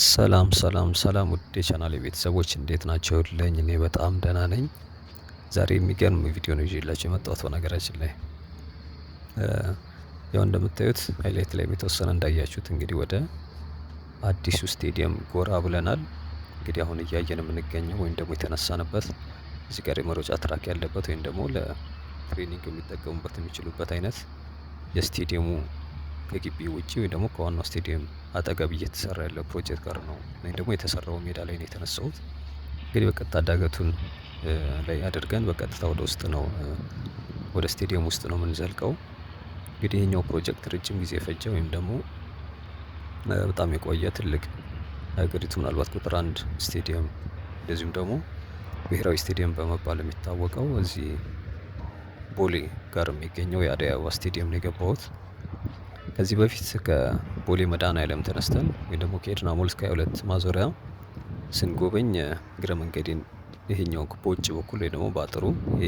ሰላም ሰላም ሰላም ውድ የቻናሌ ቤተሰቦች እንዴት ናቸውልኝ? እኔ በጣም ደህና ነኝ። ዛሬ የሚገርም ቪዲዮ ነው ይዤላችሁ የመጣሁት። በነገራችን ላይ ያው እንደምታዩት ሃይላይት ላይ የተወሰነ እንዳያችሁት እንግዲህ ወደ አዲሱ ስቴዲየም ጎራ ብለናል። እንግዲህ አሁን እያየን የምንገኘው ወይም ደግሞ የተነሳንበት እዚህ ጋር የመሮጫ ትራክ ያለበት ወይም ደግሞ ለትሬኒንግ የሚጠቀሙበት የሚችሉበት አይነት የስቴዲየሙ ከግቢ ውጪ ወይም ደግሞ ከዋናው ስቴዲየም አጠገብ እየተሰራ ያለው ፕሮጀክት ጋር ነው ወይም ደግሞ የተሰራው ሜዳ ላይ ነው የተነሳሁት። እንግዲህ በቀጥታ ዳገቱን ላይ አድርገን በቀጥታ ወደ ውስጥ ነው ወደ ስቴዲየም ውስጥ ነው የምንዘልቀው። እንግዲህ ይሄኛው ፕሮጀክት ረጅም ጊዜ የፈጀ ወይም ደግሞ በጣም የቆየ ትልቅ ሀገሪቱ ምናልባት ቁጥር አንድ ስቴዲየም እንደዚሁም ደግሞ ብሔራዊ ስቴዲየም በመባል የሚታወቀው እዚህ ቦሌ ጋር የሚገኘው የአደይ አበባ ስቴዲየም ነው የገባሁት። ከዚህ በፊት ከቦሌ መድኃኔዓለም ተነስተን ወይም ደግሞ ከኤድና ሞል እስከ 22 ማዞሪያ ስንጎበኝ እግረ መንገዴን ይሄኛው በውጭ በኩል ወይ ደግሞ በአጥሩ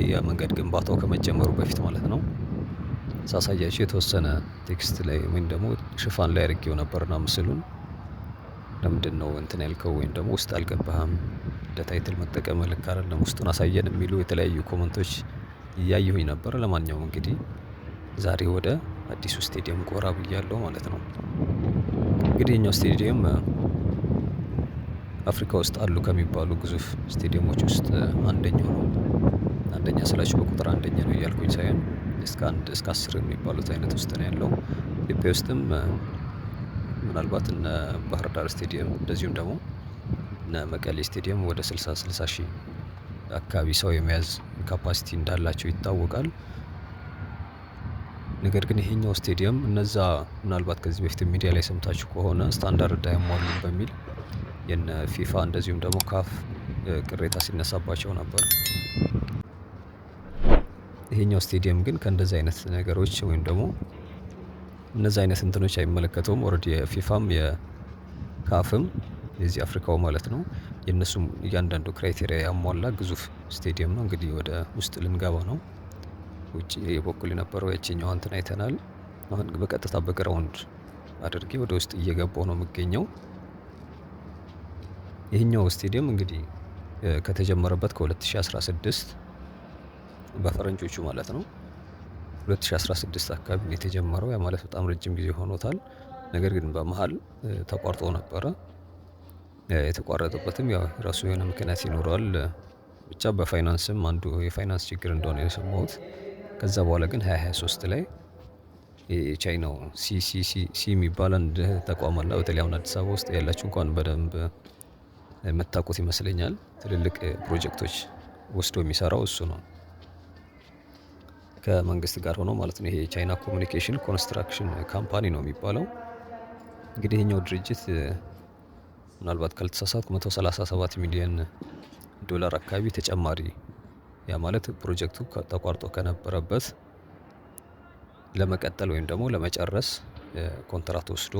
የመንገድ ግንባታው ከመጀመሩ በፊት ማለት ነው ሳሳያችሁ የተወሰነ ቴክስት ላይ ወይም ደግሞ ሽፋን ላይ አድርጌው ነበርና ምስሉን ለምንድን ነው እንትን ያልከው ወይም ደግሞ ውስጥ አልገባህም እንደ ታይትል መጠቀም ልክ አይደለም ውስጡን አሳየን የሚሉ የተለያዩ ኮመንቶች እያየሁኝ ነበር። ለማንኛውም እንግዲህ ዛሬ ወደ አዲሱ ስቴዲየም ጎራ ብያለሁ ማለት ነው። እንግዲህ የኛው ስቴዲየም አፍሪካ ውስጥ አሉ ከሚባሉ ግዙፍ ስቴዲየሞች ውስጥ አንደኛው ነው። አንደኛ ስላችሁ በቁጥር አንደኛ ነው እያልኩኝ ሳይሆን እስከ 1 እስከ 10 የሚባሉት አይነት ውስጥ ነው ያለው። ኢትዮጵያ ውስጥም ምናልባት እነ ባህር ዳር ስቴዲየም እንደዚሁም ደግሞ እነ መቀሌ ስቴዲየም ወደ 60 ሺህ አካባቢ ሰው የመያዝ ካፓሲቲ እንዳላቸው ይታወቃል። ነገር ግን ይሄኛው ስቴዲየም እነዛ ምናልባት ከዚህ በፊት ሚዲያ ላይ ሰምታችሁ ከሆነ ስታንዳርድ አይሟሉም በሚል የነ ፊፋ እንደዚሁም ደግሞ ካፍ ቅሬታ ሲነሳባቸው ነበር። ይሄኛው ስቴዲየም ግን ከእንደዚህ አይነት ነገሮች ወይም ደግሞ እነዚህ አይነት እንትኖች አይመለከተውም። ኦልሬዲ የፊፋም የካፍም የዚህ አፍሪካው ማለት ነው የእነሱም እያንዳንዱ ክራይቴሪያ ያሟላ ግዙፍ ስቴዲየም ነው። እንግዲህ ወደ ውስጥ ልንገባ ነው። ውጭ በኩል የነበረው ያቺኛው እንትን አይተናል። አሁን በቀጥታ በግራውንድ አድርጌ ወደ ውስጥ እየገባው ነው የምገኘው። ይሄኛው ስቴዲየም እንግዲህ ከተጀመረበት ከ2016 በፈረንጆቹ ማለት ነው 2016 አካባቢ ነው የተጀመረው። ያ ማለት በጣም ረጅም ጊዜ ሆኖታል። ነገር ግን በመሃል ተቋርጦ ነበረ። የተቋረጠበትም ያው ራሱ የሆነ ምክንያት ይኖረዋል። ብቻ በፋይናንስም አንዱ የፋይናንስ ችግር እንደሆነ የሰማሁት። ከዛ በኋላ ግን 2023 ላይ የቻይናው ሲሲሲ የሚባል አንድ ተቋም አለ። በተለይ አሁን አዲስ አበባ ውስጥ ያላችሁ እንኳን በደንብ የምታውቁት ይመስለኛል። ትልልቅ ፕሮጀክቶች ወስዶ የሚሰራው እሱ ነው ከመንግስት ጋር ሆኖ ማለት ነው። ይሄ የቻይና ኮሚኒኬሽን ኮንስትራክሽን ካምፓኒ ነው የሚባለው። እንግዲህ ይሄኛው ድርጅት ምናልባት ካልተሳሳትኩ 137 ሚሊዮን ዶላር አካባቢ ተጨማሪ ያ ማለት ፕሮጀክቱ ተቋርጦ ከነበረበት ለመቀጠል ወይም ደግሞ ለመጨረስ ኮንትራት ወስዶ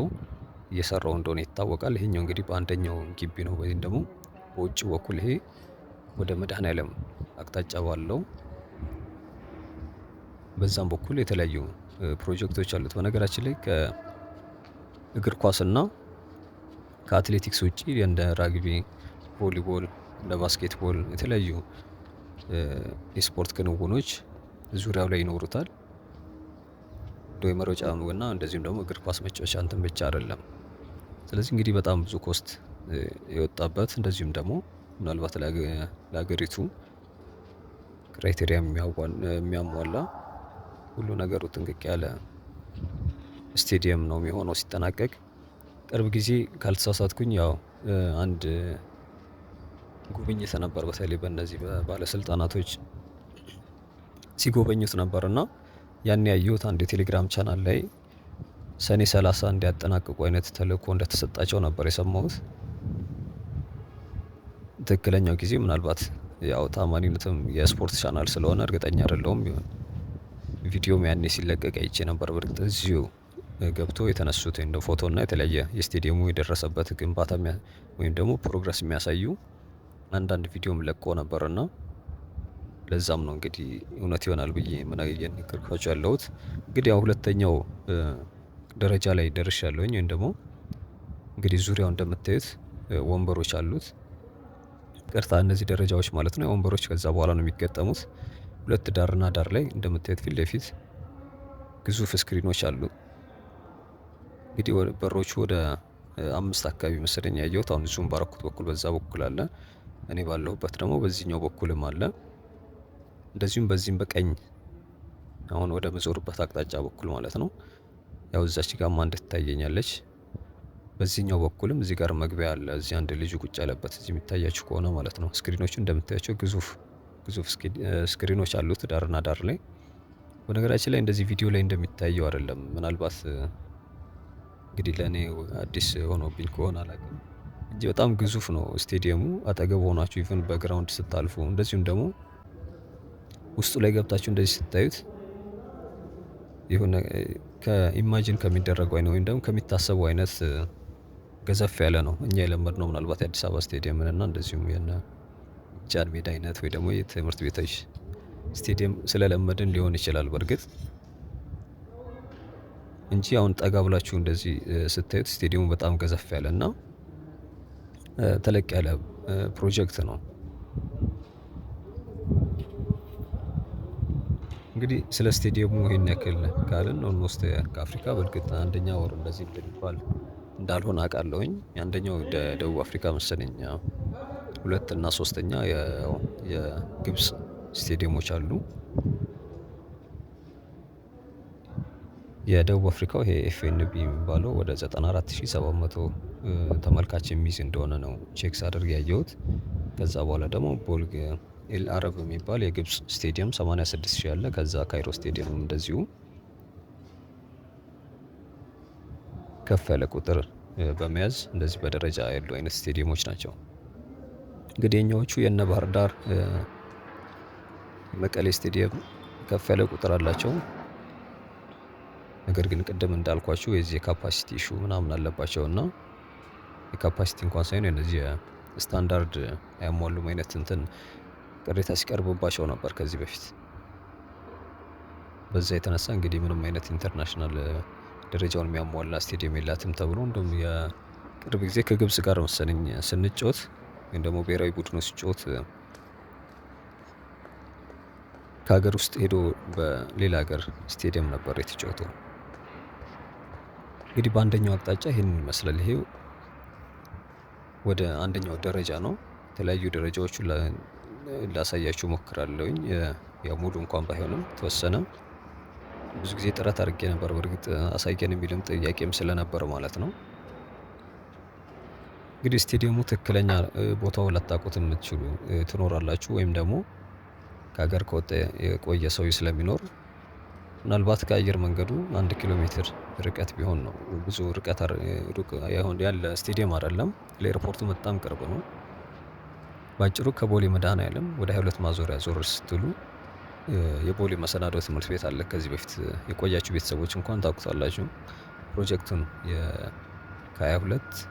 እየሰራው እንደሆነ ይታወቃል። ይሄኛው እንግዲህ በአንደኛው ግቢ ነው ወይም ደግሞ በውጭ በኩል ይሄ ወደ መድኃኔዓለም አቅጣጫ ባለው በዛም በኩል የተለያዩ ፕሮጀክቶች አሉት። በነገራችን ላይ ከእግር ኳስና ከአትሌቲክስ ውጪ እንደ ራግቢ፣ ቮሊቦል፣ እንደ ባስኬትቦል የተለያዩ የስፖርት ክንውኖች ዙሪያው ላይ ይኖሩታል። እንደው የመሮጫ እና እንደዚሁም ደግሞ እግር ኳስ መጫወቻ እንትን ብቻ አይደለም። ስለዚህ እንግዲህ በጣም ብዙ ኮስት የወጣበት እንደዚሁም ደግሞ ምናልባት ለሀገሪቱ ክራይቴሪያ የሚያሟላ ሁሉ ነገሩ ጥንቅቅ ያለ ስቴዲየም ነው የሚሆነው ሲጠናቀቅ። ቅርብ ጊዜ ካልተሳሳትኩኝ ያው አንድ ጉብኝት ነበር። በተለይ በእነዚህ ባለስልጣናቶች ሲጎበኙት ነበርና ያን ያየሁት አንድ የቴሌግራም ቻናል ላይ ሰኔ 30 እንዲያጠናቅቁ አይነት ተልእኮ እንደተሰጣቸው ነበር የሰማሁት። ትክክለኛው ጊዜ ምናልባት ያው ታማኝነትም የስፖርት ቻናል ስለሆነ እርግጠኛ አይደለሁም። ቪዲዮም ያኔ ሲለቀቅ አይቼ ነበር። በእርግጥ እዚሁ ገብቶ የተነሱት እንደ ፎቶ እና የተለያየ የስቴዲየሙ የደረሰበት ግንባታ ወይም ደግሞ ፕሮግረስ የሚያሳዩ አንዳንድ ቪዲዮም ለቆ ነበርና ለዛም ነው እንግዲህ እውነት ይሆናል ብዬ ምን እየነገርኳችሁ ያለሁት። እንግዲህ ያው ሁለተኛው ደረጃ ላይ ደርሻለሁኝ ወይም ደግሞ እንግዲህ ዙሪያው እንደምታዩት ወንበሮች አሉት። ቅርታ እነዚህ ደረጃዎች ማለት ነው ወንበሮች ከዛ በኋላ ነው የሚገጠሙት። ሁለት ዳርና ዳር ላይ እንደምታዩት ፊት ለፊት ግዙፍ ስክሪኖች አሉ። እንግዲህ በሮቹ ወደ 5 አካባቢ መሰለኝ ያየሁት። አሁን ዙም ባረኩት በኩል በዛ በኩል አለ። እኔ ባለሁበት ደግሞ በዚህኛው በኩልም አለ። እንደዚሁም በዚህም በቀኝ አሁን ወደ መዞርበት አቅጣጫ በኩል ማለት ነው። ያው እዛች ጋርም አንድ ትታየኛለች። በዚህኛው በኩልም እዚህ ጋር መግቢያ አለ። እዚህ አንድ ልጅ ቁጭ ያለበት እዚህ የሚታያችሁ ከሆነ ማለት ነው። ስክሪኖቹ እንደምታያቸው ግዙፍ ስክሪኖች አሉት ዳርና ዳር ላይ። በነገራችን ላይ እንደዚህ ቪዲዮ ላይ እንደሚታየው አይደለም። ምናልባት እንግዲህ ለእኔ አዲስ ሆኖብኝ ከሆነ አላውቅም እንጂ በጣም ግዙፍ ነው ስቴዲየሙ። አጠገብ ሆናችሁ ኢቭን በግራውንድ ስታልፉ፣ እንደዚሁም ደግሞ ውስጡ ላይ ገብታችሁ እንደዚህ ስታዩት የሆነ ከኢማጂን ከሚደረገው አይነት ወይም ደግሞ ከሚታሰበው አይነት ገዘፍ ያለ ነው። እኛ የለመድነው ምናልባት የአዲስ አበባ ስቴዲየምን እና እንደዚሁም የነ ጃን ሜዳ አይነት ወይ ደግሞ የትምህርት ቤቶች ስቴዲየም ስለለመድን ሊሆን ይችላል በእርግጥ እንጂ አሁን ጠጋ ብላችሁ እንደዚህ ስታዩት ስቴዲየሙ በጣም ገዘፍ ያለ እና ተለቅ ያለ ፕሮጀክት ነው። እንግዲህ ስለ ስቴዲየሙ ይሄን ያክል ካልን ኦልሞስት ከአፍሪካ በእርግጥ አንደኛ ወር እንደዚህ እንደሚባል እንዳልሆነ አውቃለሁኝ። አንደኛው ደቡብ አፍሪካ መሰለኝ፣ ሁለት እና ሶስተኛ የግብፅ ስቴዲየሞች አሉ። የደቡብ አፍሪካው ይሄ ኤፍኤንቢ የሚባለው ወደ 94700 ተመልካች የሚይዝ እንደሆነ ነው ቼክ ሳደርግ ያየሁት። ከዛ በኋላ ደግሞ ቦልግ ኤል አረብ የሚባል የግብፅ ስቴዲየም 86000 አለ። ከዛ ካይሮ ስቴዲየም እንደዚሁ ከፍ ያለ ቁጥር በመያዝ እንደዚህ በደረጃ ያሉ አይነት ስቴዲየሞች ናቸው። እንግዲህ የኛዎቹ የነ ባህር ዳር መቀሌ ስቴዲየም ከፍ ያለ ቁጥር አላቸው። ነገር ግን ቅድም እንዳልኳችሁ የዚህ የካፓሲቲ ኢሹ ምናምን አለባቸው እና የካፓሲቲ እንኳን ሳይሆን እነዚህ ስታንዳርድ አያሟሉም አይነት እንትን ቅሬታ ሲቀርብባቸው ነበር ከዚህ በፊት። በዛ የተነሳ እንግዲህ ምንም አይነት ኢንተርናሽናል ደረጃውን የሚያሟላ ስቴዲየም የላትም ተብሎ እንደውም የቅርብ ጊዜ ከግብፅ ጋር መሰለኝ ስንጫወት ወይም ደግሞ ብሔራዊ ቡድኑ ሲጫወት ከሀገር ውስጥ ሄዶ በሌላ ሀገር ስቴዲየም ነበር የተጫወተው። እንግዲህ በአንደኛው አቅጣጫ ይሄንን ይመስላል። ይሄ ወደ አንደኛው ደረጃ ነው። የተለያዩ ደረጃዎቹን ላሳያችሁ ሞክራለሁኝ። ያው ሙሉ እንኳን ባይሆንም ተወሰነ ብዙ ጊዜ ጥረት አድርጌ ነበር። በእርግጥ አሳየን የሚልም ጥያቄም ስለነበር ማለት ነው። እንግዲህ ስቴዲየሙ ትክክለኛ ቦታው ላታውቁት የምትችሉ ትኖራላችሁ፣ ወይም ደግሞ ከሀገር ከወጣ የቆየ ሰው ስለሚኖር ምናልባት ከአየር መንገዱ 1 ኪሎ ሜትር ርቀት ቢሆን ነው። ብዙ ርቀት ሩቅ ያለ ስቴዲየም አይደለም። ለኤርፖርቱ በጣም ቅርብ ነው። ባጭሩ ከቦሌ መድኃኔዓለም ወደ 22 ማዞሪያ ዞር ስትሉ የቦሌ መሰናዶ ትምህርት ቤት አለ። ከዚህ በፊት የቆያችሁ ቤተሰቦች እንኳን ታውቁታላችሁ። ፕሮጀክቱን ከ22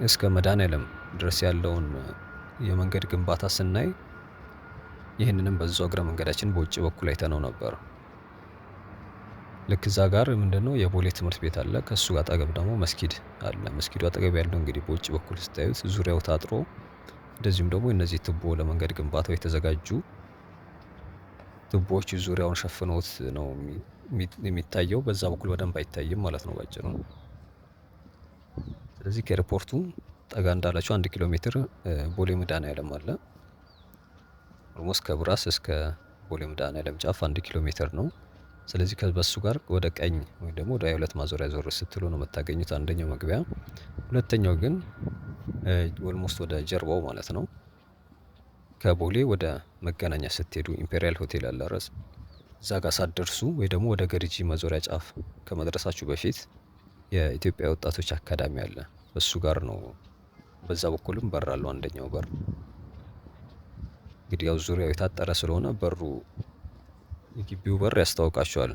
እስከ መድኃኔዓለም ድረስ ያለውን የመንገድ ግንባታ ስናይ ይህንንም በዛው እግረ መንገዳችን በውጭ በኩል አይተነው ነበር። ልክ እዛ ጋር ምንድነው የቦሌ ትምህርት ቤት አለ። ከሱ አጠገብ ደግሞ መስጊድ አለ። መስጊዱ አጠገብ ያለው እንግዲህ በውጭ በኩል ስታዩት ዙሪያው ታጥሮ፣ እንደዚሁም ደግሞ እነዚህ ቱቦ ለመንገድ ግንባታው የተዘጋጁ ቱቦዎች ዙሪያውን ሸፍነውት ነው የሚታየው። በዛ በኩል በደንብ አይታይም ማለት ነው ባጭሩ። ስለዚህ ከኤርፖርቱ ጠጋ እንዳላችሁ 1 ኪሎ ሜትር ቦሌ መድኃኔዓለም አለ። ኦልሞስት ከብራስ እስከ ቦሌ መድኃኔዓለም ጫፍ 1 ኪሎ ሜትር ነው። ስለዚህ ከበሱ ጋር ወደ ቀኝ ወይም ደግሞ ወደ 22 ማዞሪያ ዞር ስትሉ ነው የምታገኙት አንደኛው መግቢያ። ሁለተኛው ግን ኦልሞስት ወደ ጀርባው ማለት ነው። ከቦሌ ወደ መገናኛ ስትሄዱ ኢምፔሪያል ሆቴል አለ ራስ እዛ ጋር ሳትደርሱ ወይ ደግሞ ወደ ገርጂ መዞሪያ ጫፍ ከመድረሳችሁ በፊት የኢትዮጵያ ወጣቶች አካዳሚ አለ። በሱ ጋር ነው። በዛ በኩልም በር አለው አንደኛው በር። እንግዲህ ያው ዙሪያው የታጠረ ስለሆነ በሩ የግቢው በር ያስታውቃቸዋል።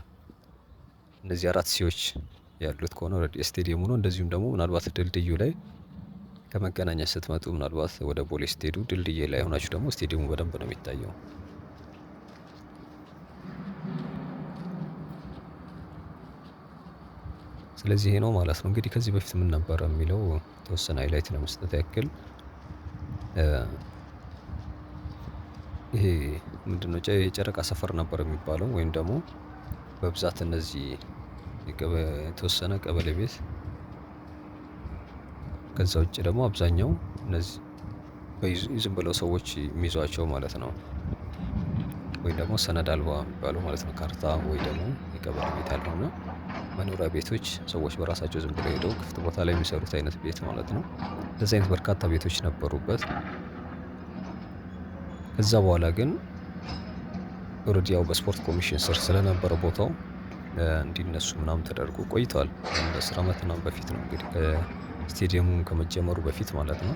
እነዚህ 4 ሲዎች ያሉት ከሆነ የስቴዲየሙ ነው። እንደዚሁም ደግሞ ምናልባት ድልድዩ ላይ ከመገናኛ ስትመጡ ምናልባት ወደ ቦሌ ስትሄዱ ድልድይ ላይ ሆናችሁ ደግሞ ስቴዲየሙ በደንብ ነው የሚታየው። ስለዚህ ይሄ ነው ማለት ነው። እንግዲህ ከዚህ በፊት ምን ነበረ የሚለው የተወሰነ ሃይላይት ለመስጠት ያክል ይሄ ምንድነው የጨረቃ ሰፈር ነበር የሚባለው ወይም ደግሞ በብዛት እነዚህ የተወሰነ ቀበሌ ቤት ከዛ ውጭ ደግሞ አብዛኛው እነዚህ ዝም ብለው ሰዎች የሚይዟቸው ማለት ነው። ወይም ደግሞ ሰነድ አልባ የሚባሉ ማለት ነው። ካርታ ወይ ደግሞ የቀበሌ ቤት ያልሆነ መኖሪያ ቤቶች ሰዎች በራሳቸው ዝም ብለው ሄደው ክፍት ቦታ ላይ የሚሰሩት አይነት ቤት ማለት ነው። እንደዚህ አይነት በርካታ ቤቶች ነበሩበት። ከዛ በኋላ ግን ኦልሬዲ ያው በስፖርት ኮሚሽን ስር ስለነበረ ቦታው እንዲነሱ ምናምን ተደርጎ ቆይተዋል። በ10 ዓመት ምናምን በፊት ነው እንግዲህ ከስቴዲየሙ ከመጀመሩ በፊት ማለት ነው።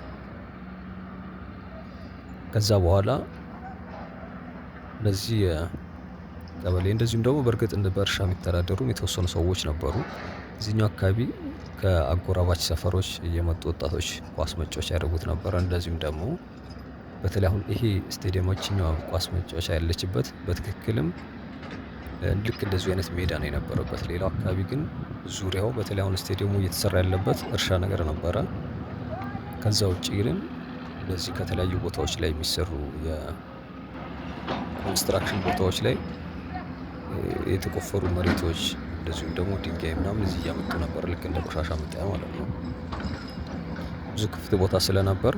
ከዛ በኋላ እነዚህ ቀበሌ እንደዚሁም ደግሞ በእርግጥ በእርሻ የሚተዳደሩም የተወሰኑ ሰዎች ነበሩ። እዚህኛው አካባቢ ከአጎራባች ሰፈሮች እየመጡ ወጣቶች ኳስ መጫወቻ ያደርጉት ነበረ። እንደዚሁም ደግሞ በተለይ አሁን ይሄ ስቴዲየማችኛዋ ኳስ መጫወቻ ያለችበት በትክክልም ልክ እንደዚሁ አይነት ሜዳ ነው የነበረበት። ሌላው አካባቢ ግን ዙሪያው በተለይ አሁን ስቴዲየሙ እየተሰራ ያለበት እርሻ ነገር ነበረ። ከዛ ውጭ ግን እንደዚህ ከተለያዩ ቦታዎች ላይ የሚሰሩ የኮንስትራክሽን ቦታዎች ላይ የተቆፈሩ መሬቶች እንደዚሁም ደግሞ ድንጋይ ምናምን እዚህ እያመጡ ነበር፣ ልክ እንደ ቆሻሻ መጣያ ማለት ነው። ብዙ ክፍት ቦታ ስለነበር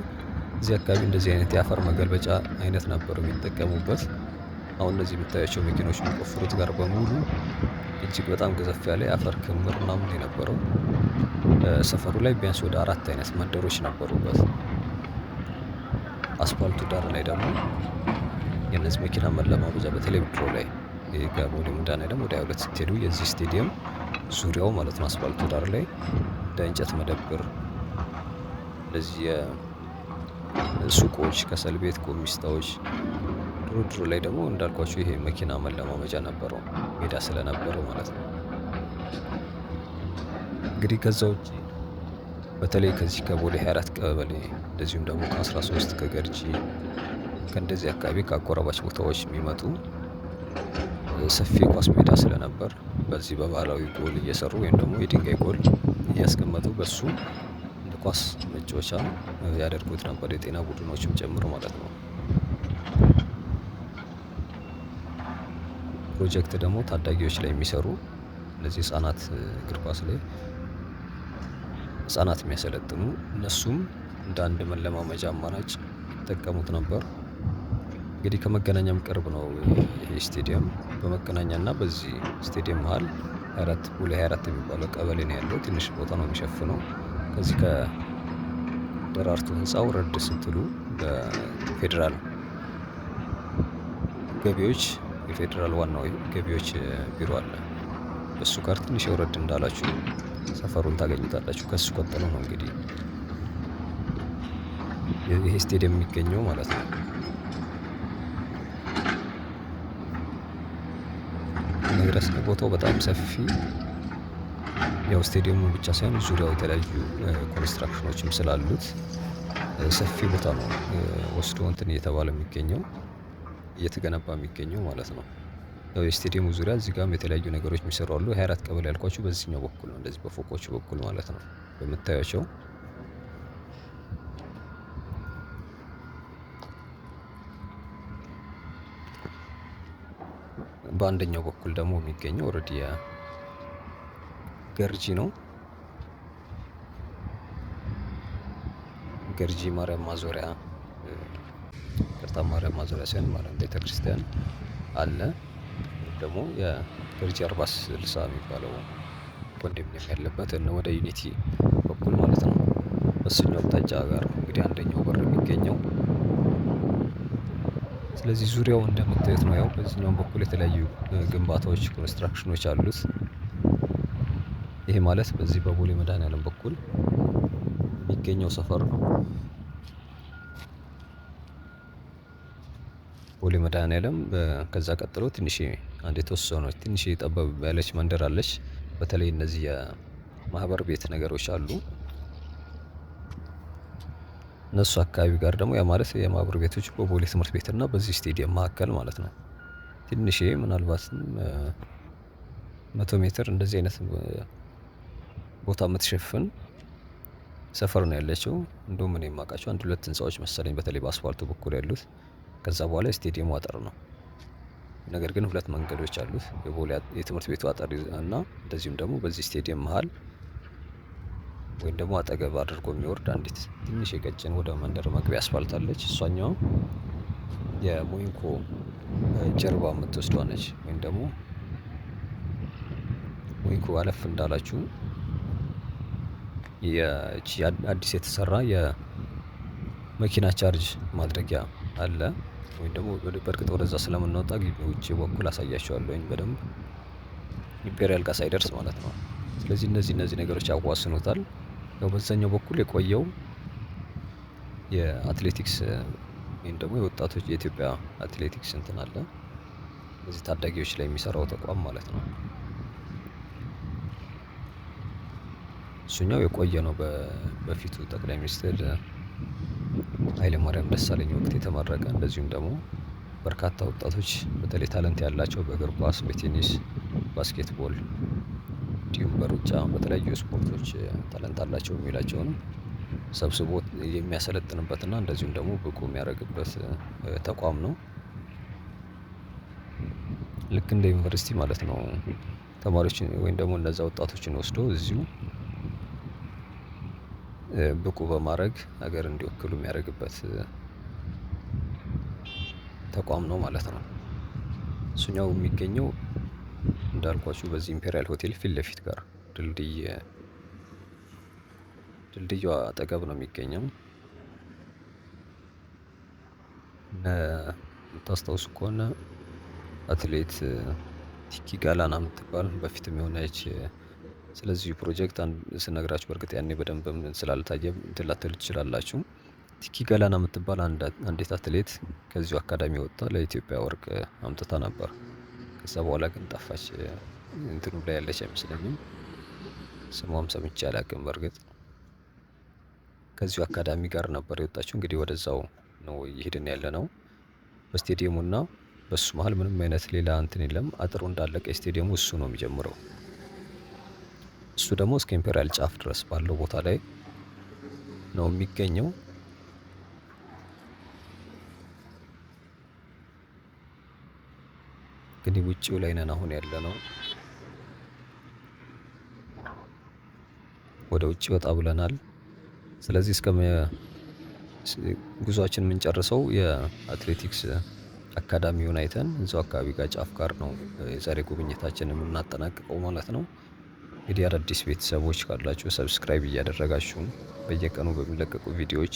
እዚህ አካባቢ እንደዚህ አይነት የአፈር መገልበጫ አይነት ነበር የሚጠቀሙበት። አሁን እነዚህ የምታያቸው መኪኖች የሚቆፍሩት ጋር በሙሉ እጅግ በጣም ገዘፍ ያለ የአፈር ክምር ምናምን የነበረው። ሰፈሩ ላይ ቢያንስ ወደ 4 አይነት መንደሮች ነበሩበት። አስፓልቱ ዳር ላይ ደግሞ የነዚህ መኪና መለማመጃ በተለይ ድሮ ላይ ከቦሌ መድኃኒዓለም ወደ 22 ስትሄዱ የዚህ ስቴዲየም ዙሪያው ማለት ነው አስፓልቱ ዳር ላይ እንደ እንጨት መደብር እንደዚህ ሱቆች፣ ከሰል ቤት፣ ጎሚስታዎች ድሮ ላይ ደግሞ እንዳልኳችሁ ይሄ መኪና መለማመጃ ነበረው ሜዳ ስለነበረው ማለት ነው። እንግዲህ ከዛ ውጪ በተለይ ከዚህ ከቦሌ 24 ቀበሌ እንደዚሁም ደግሞ ከ13 ከገርጂ ከእንደዚህ አካባቢ ከአጎራባች ቦታዎች የሚመጡ ሰፊ ኳስ ሜዳ ስለነበር በዚህ በባህላዊ ጎል እየሰሩ ወይም ደግሞ የድንጋይ ጎል እያስቀመጡ በሱ እንደ ኳስ መጫወቻ ያደርጉት ነበር፣ የጤና ቡድኖችም ጨምሮ ማለት ነው። ፕሮጀክት ደግሞ ታዳጊዎች ላይ የሚሰሩ እነዚህ ህጻናት እግር ኳስ ላይ ህጻናት የሚያሰለጥኑ እነሱም እንደ አንድ መለማመጃ አማራጭ ይጠቀሙት ነበር። እንግዲህ ከመገናኛም ቅርብ ነው ይሄ ስቴዲየም። በመገናኛና በዚህ ስቴዲየም መሃል 24 የሚባለው ቀበሌ ነው ያለው። ትንሽ ቦታ ነው የሚሸፍነው። ከዚህ ከደራርቱ ህንፃ ወረድ ስትሉ በፌዴራል ገቢዎች የፌዴራል ዋናው ገቢዎች ቢሮ አለ። እሱ ጋር ትንሽ የወረድ እንዳላችሁ ሰፈሩን ታገኙታላችሁ። ከሱ ቀጥሎ ነው እንግዲህ ይሄ ስቴዲየም የሚገኘው ማለት ነው። መድረስ ቦታው በጣም ሰፊ ያው ስቴዲየሙ ብቻ ሳይሆን ዙሪያው የተለያዩ ኮንስትራክሽኖችም ስላሉት ሰፊ ቦታ ነው ወስዶ እንትን እየተባለ የሚገኘው እየተገነባ የሚገኘው ማለት ነው። ያው የስቴዲየሙ ዙሪያ እዚህ ጋርም የተለያዩ ነገሮች የሚሰሩ አሉ። 24 ቀበሌ ያልኳችሁ በዚህኛው በኩል ነው፣ እንደዚህ በፎቆቹ በኩል ማለት ነው በምታዩቸው። በአንደኛው በኩል ደግሞ የሚገኘው ኦልሬዲ ገርጂ ነው። ገርጂ ማርያም ማዞሪያ ቅርታ ማርያም ማዞሪያ ሲሆን ማርያም ቤተክርስቲያን አለ። ደግሞ የገርጂ 40/60 የሚባለው ኮንዶሚኒየም ያለበት ወደ ዩኒቲ በኩል ማለት ነው። በሱኛው አቅጣጫ ጋር እንግዲህ አንደኛው በር የሚገኘው። ስለዚህ ዙሪያው እንደምታዩት ነው። ያው በዚህኛው በኩል የተለያዩ ግንባታዎች ኮንስትራክሽኖች አሉት። ይሄ ማለት በዚህ በቦሌ መድኃኒዓለም በኩል የሚገኘው ሰፈር ነው። ቦሌ መድኃኒዓለም ከዛ ቀጥሎ ትንሽ አንድ የተወሰነች ትንሽ ጠበብ ያለች መንደር አለች። በተለይ እነዚህ የማህበር ቤት ነገሮች አሉ። እነሱ አካባቢ ጋር ደግሞ ያ ማለት የማህበር ቤቶች በቦሌ ትምህርት ቤት እና በዚህ ስቴዲየም መካከል ማለት ነው። ትንሽ ምናልባት 100 ሜትር እንደዚህ አይነት ቦታ የምትሸፍን ሰፈር ነው ያለችው። እንደውም እኔ የማውቃቸው 1 2 ህንፃዎች መሰለኝ በተለይ በአስፋልቱ በኩል ያሉት። ከዛ በኋላ የስቴዲየሙ አጥር ነው። ነገር ግን 2 መንገዶች አሉት። የቦሌ የትምህርት ቤቱ አጥር እና እንደዚሁም ደግሞ በዚህ ስቴዲየም መሃል ወይም ደግሞ አጠገብ አድርጎ የሚወርድ አንዲት ትንሽ የቀጭን ወደ መንደር መግቢያ አስፋልት አለች። እሷኛው የሞይንኮ ጀርባ የምትወስደዋ ነች። ወይም ደግሞ ሞይንኮ አለፍ እንዳላችሁ አዲስ የተሰራ የመኪና ቻርጅ ማድረጊያ አለ። ወይም ደግሞ በእርግጥ ወደዛ ስለምንወጣ ግቢ ውጭ በኩል አሳያቸዋለሁኝ በደንብ ኢምፔሪያል ጋር ሳይደርስ ማለት ነው። ስለዚህ እነዚህ ነገሮች ያዋስኑታል። ያው በዛኛው በኩል የቆየው የአትሌቲክስ ወይም ደግሞ የወጣቶች የኢትዮጵያ አትሌቲክስ እንትን አለ። እዚህ ታዳጊዎች ላይ የሚሰራው ተቋም ማለት ነው። እሱኛው የቆየ ነው። በፊቱ ጠቅላይ ሚኒስትር ኃይለማርያም ደሳለኝ ወቅት የተመረቀ እንደዚሁም ደግሞ በርካታ ወጣቶች በተለይ ታለንት ያላቸው በእግር ኳስ፣ በቴኒስ፣ ባስኬትቦል እንዲሁም በሩጫ በተለያዩ ስፖርቶች ታለንት አላቸው የሚላቸውን ሰብስቦ የሚያሰለጥንበትና እንደዚሁም ደግሞ ብቁ የሚያደርግበት ተቋም ነው። ልክ እንደ ዩኒቨርሲቲ ማለት ነው። ተማሪዎችን ወይም ደግሞ እነዛ ወጣቶችን ወስዶ እዚሁ ብቁ በማድረግ ሀገር እንዲወክሉ የሚያደርግበት ተቋም ነው ማለት ነው። እሱኛው የሚገኘው እንዳልኳችሁ በዚህ ኢምፔሪያል ሆቴል ፊት ለፊት ጋር ድልድዩ አጠገብ ነው የሚገኘው። የምታስታውሱ ከሆነ አትሌት ቲኪ ጋላና የምትባል በፊትም የሆነች ስለዚህ ፕሮጀክት ስነግራችሁ በእርግጥ ያኔ በደንብም ስላልታየ እንትን ላትሉ ትችላላችሁ። ቲኪ ጋላና የምትባል አንዲት አትሌት ከዚሁ አካዳሚ ወጥታ ለኢትዮጵያ ወርቅ አምጥታ ነበር። ከዛ በኋላ ግን ጠፋች። እንትኑ ላይ ያለች አይመስለኝም። ስሟም ሰምቼ አላውቅም። በእርግጥ ከዚሁ አካዳሚ ጋር ነበር የወጣችው። እንግዲህ ወደዛው ነው እየሄድን ያለነው። በስቴዲየሙና በሱ መሃል ምንም አይነት ሌላ እንትን የለም። አጥሩ እንዳለቀ የስቴዲየሙ እሱ ነው የሚጀምረው። እሱ ደግሞ እስከ ኢምፔሪያል ጫፍ ድረስ ባለው ቦታ ላይ ነው የሚገኘው። እንግዲህ ውጪው ላይ ነን አሁን ያለነው። ወደ ውጭ ወጣ ብለናል። ስለዚህ ጉዟችን የምንጨርሰው የአትሌቲክስ አካዳሚውን አይተን እዛው አካባቢ ጋር ጫፍ ጋር ነው የዛሬ ጉብኝታችንን የምናጠናቅቀው ማለት ነው። እንግዲህ አዳዲስ ቤተሰቦች ካላችሁ ሰብስክራይብ እያደረጋችሁ በየቀኑ በሚለቀቁ ቪዲዮዎች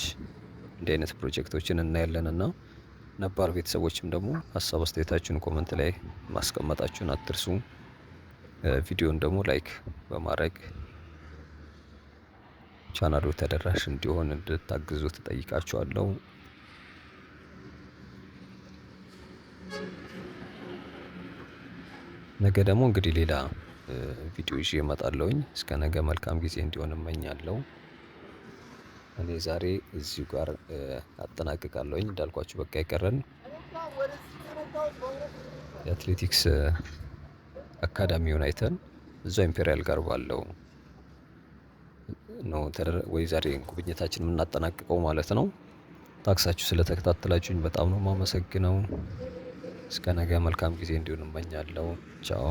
እንዲህ አይነት ፕሮጀክቶችን እናያለን እና ነባር ቤተሰቦችም ደግሞ ሀሳብ አስተያየታችሁን ኮመንት ላይ ማስቀመጣችሁን አትርሱ። ቪዲዮን ደግሞ ላይክ በማድረግ ቻናሉ ተደራሽ እንዲሆን እንድታግዙ እጠይቃችኋለሁ። ነገ ደግሞ እንግዲህ ሌላ ቪዲዮ ይዤ እመጣለሁኝ። እስከ ነገ መልካም ጊዜ እንዲሆን እመኛለሁ። እኔ ዛሬ እዚሁ ጋር አጠናቅቃለሁኝ። እንዳልኳችሁ በቃ የቀረን የአትሌቲክስ አካዳሚውን አይተን እዛው ኢምፔሪያል ጋር ባለው ነው ወይ ዛሬ ጉብኝታችን የምናጠናቅቀው ማለት ነው። ታክሳችሁ ስለተከታተላችሁኝ በጣም ነው የማመሰግነው። እስከ ነገ መልካም ጊዜ እንዲሆን እመኛለሁ። ቻው።